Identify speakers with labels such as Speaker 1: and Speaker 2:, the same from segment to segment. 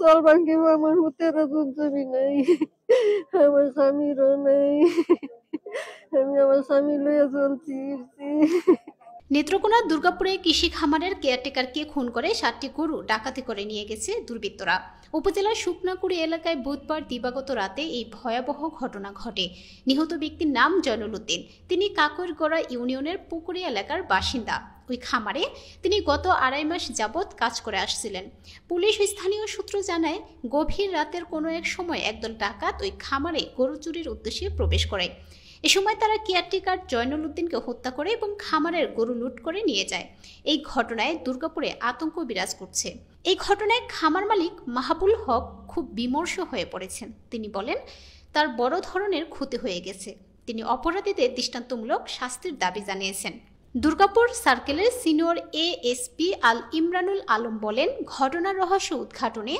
Speaker 1: চলবান কিভাবে? আমার হুতেরও জমি নাই, আমার স্বামীরও নাই, আমি আমার স্বামী লইয়া চলছি।
Speaker 2: নেত্রকোনার দুর্গাপুরে কৃষি খামারের কেয়ারটেকারকে খুন করে 7টি গরু ডাকাতি করে নিয়ে গেছে দুর্বৃত্তরা। উপজেলার শুকনাকুড়ি এলাকায় বুধবার দিবাগত রাতে এই ভয়াবহ ঘটনা ঘটে। নিহত ব্যক্তির নাম জয়নুল উদ্দিন। তিনি কাকরগড়া ইউনিয়নের পুকুরি এলাকার বাসিন্দা। ওই খামারে তিনি গত 2.5 মাস যাবৎ কাজ করে আসছিলেন। পুলিশ ও স্থানীয় সূত্র জানায়, গভীর রাতের কোনো এক সময় একদল ডাকাত ওই খামারে গরু চুরির উদ্দেশ্যে প্রবেশ করে। এ সময় তারা কেয়ারটেকার জয়নুল উদ্দিনকে হত্যা করে এবং খামারের গরু লুট করে নিয়ে যায়। এই ঘটনায় দুর্গাপুরে আতঙ্ক বিরাজ করছে। এই ঘটনায় খামার মালিক মাহাবুল হক খুব বিমর্ষ হয়ে পড়েছেন। তিনি বলেন, তার বড় ধরনের ক্ষতি হয়ে গেছে। তিনি অপরাধীদের দৃষ্টান্তমূলক শাস্তির দাবি জানিয়েছেন। দুর্গাপুর সার্কেলের সিনিয়র এএসপি আল ইমরানুল আলম বলেন, ঘটনার রহস্য উদ্ঘাটনে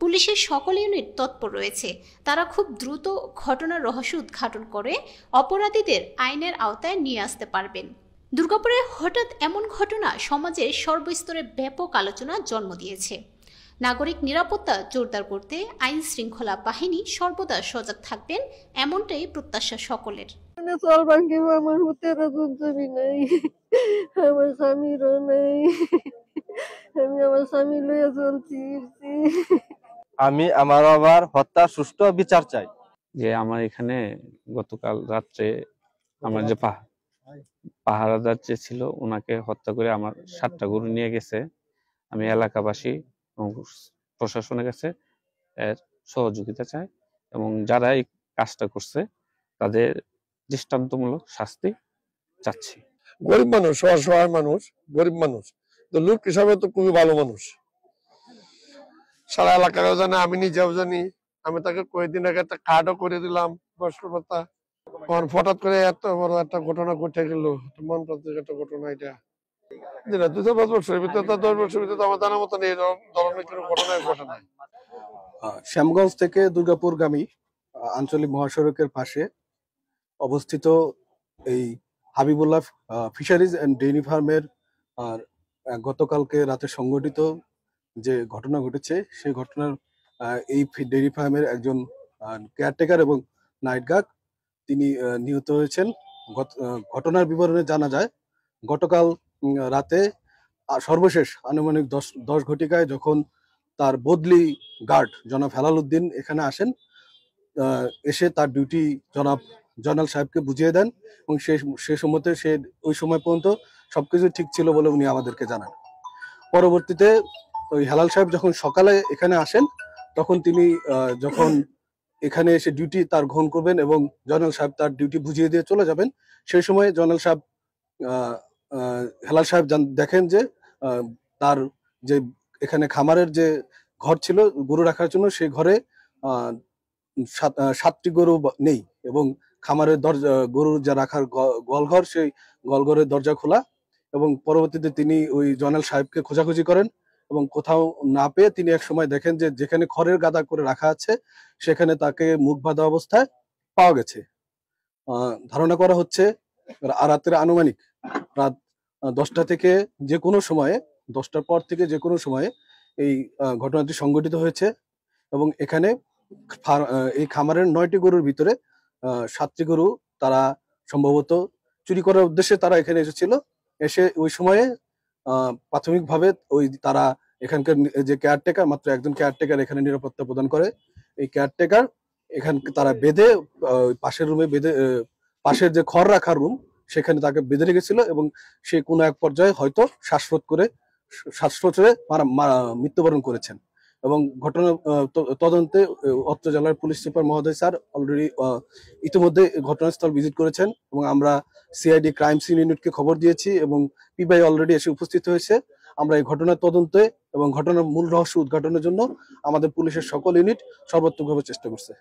Speaker 2: পুলিশের সকল ইউনিট তৎপর রয়েছে। তারা খুব দ্রুত ঘটনার রহস্য উদ্ঘাটন করে অপরাধীদের আইনের আওতায় নিয়ে আসতে পারবেন। দুর্গাপুরে হঠাৎ এমন ঘটনা সমাজের সর্বস্তরে ব্যাপক আলোচনা জন্ম দিয়েছে। নাগরিক নিরাপত্তা জোরদার করতে আইন শৃঙ্খলা বাহিনী সর্বদা সজাগ থাকবেন, এমনটাই প্রত্যাশা সকলের।
Speaker 1: চলবান কিভাবে? আমার হুতেরও জমি নাই, আমার স্বামীরও নাই, আমি আমার স্বামী লইয়া চলছি।
Speaker 3: আমি আমার বাবার হত্যার সুষ্ঠু বিচার চাই।
Speaker 4: যে আমার এখানে গতকাল রাত্রে আমার যে পাহারাদার যে ছিল ওনাকে হত্যা করে আমার 7টা গরু নিয়ে গেছে। আমি এলাকাবাসী এবং প্রশাসনের কাছে এর সহযোগিতা চাই এবং যারা এই কাজটা করছে তাদের দৃষ্টান্তমূলক শাস্তি চাচ্ছি।
Speaker 5: গরিব মানুষ, অসহায় মানুষ, গরিব মানুষ, তো লোক হিসাবে তো খুবই ভালো মানুষ। সারা এলাকারও জানে, আমি নিজেও জানি। আমি তাকে কয়েকদিন আগে একটা কার্ডও করে দিলাম বয়স্ক ভাতা। হঠাৎ করে এত বড় একটা ঘটনা ঘটে গেল, মন প্রান্তিক একটা ঘটনা। এটা 2-5 বছরের ভিতরে, 10 বছরের ভিতরে আমার জানার মতন এই ধরনের কোনো ঘটনায় ঘটে নাই।
Speaker 6: শ্যামগঞ্জ থেকে দুর্গাপুরগামী আঞ্চলিক মহাসড়কের পাশে অবস্থিত এই হাবিবুল্লাহ ফিশারিজ এন্ড ডেইরি ফার্মের গতকালকে রাতে সংঘটিত যে ঘটনা ঘটেছে, সেই ঘটনার এই ডেইরি ফার্মের একজন কেয়ারটেকার এবং নাইট গার্ড তিনি নিহত হয়েছেন। ঘটনার বিবরণে জানা যায়, গতকাল রাতে সর্বশেষ আনুমানিক 10 ঘটিকায় যখন তার বদলি গার্ড জনাব হেলাল উদ্দিন এখানে আসেন, এসে তার ডিউটি জনাব জয়নাল সাহেবকে বুঝিয়ে দেন এবং সে সময়তে সে ওই সময় পর্যন্ত সবকিছু ঠিক ছিল বলে উনি আমাদেরকে জানান। পরবর্তীতে ওই হেলাল সাহেব যখন সকালে এখানে আসেন, তখন তিনি যখন এখানে এসে ডিউটি তার গ্রহণ করবেন এবং জয়নাল সাহেব তার ডিউটি বুঝিয়ে দিয়ে চলে যাবেন, সেই সময় জয়নাল সাহেব হেলাল সাহেব দেখেন যে তার যে এখানে খামারের যে ঘর ছিল গরু রাখার জন্য, সেই ঘরে 7টি গরু নেই এবং খামারের দরজা, গরু যা রাখার গোয়ালঘর, সেই গোয়ালঘরের দরজা খোলা। এবং পরবর্তীতে তিনি ওই জয়নাল সাহেবকে খোঁজাখুঁজি করেন এবং কোথাও না পেয়ে তিনি এক সময় দেখেন যে যেখানে খড়ের গাদা করে রাখা আছে সেখানে তাকে মুখ বাঁধা অবস্থায় পাওয়া গেছে। ধারণা করা হচ্ছে রাতের আনুমানিক রাত 10টা থেকে যে কোনো সময়ে, 10টার পর থেকে যে কোনো সময়ে এই ঘটনাটি সংঘটিত হয়েছে এবং এখানে এই খামারের 9টি গরুর ভিতরে 7টি গরু তারা সম্ভবত চুরি করার উদ্দেশ্যে তারা এখানে এসেছিল। এসে ওই সময়ে প্রাথমিকভাবে ওই তারা এখানকার যে কেয়ারটেকার, মাত্র একজন কেয়ারটেকার এখানে নিরাপত্তা প্রদান করে। এই কেয়ারটেকার এখান তারা বেঁধে পাশের রুমে পাশের যে খড় রাখার রুম সেখানে তাকে বেঁধে রেখেছিল এবং সে কোনো এক পর্যায়ে হয়তো শ্বাসরোধে মৃত্যুবরণ করেছেন। এবং ঘটনা তদন্তে অত্র জেলার পুলিশ সুপার মহোদয় স্যার অলরেডি ইতিমধ্যে ঘটনাস্থল ভিজিট করেছেন এবং আমরা সিআইডি ক্রাইম সিন ইউনিটকে খবর দিয়েছি এবং পিবাই অলরেডি এসে উপস্থিত হয়েছে। আমরা এই ঘটনার তদন্তে এবং ঘটনার মূল রহস্য উদ্ঘাটনের জন্য আমাদের পুলিশের সকল ইউনিট সর্বাত্মকভাবে চেষ্টা করছে।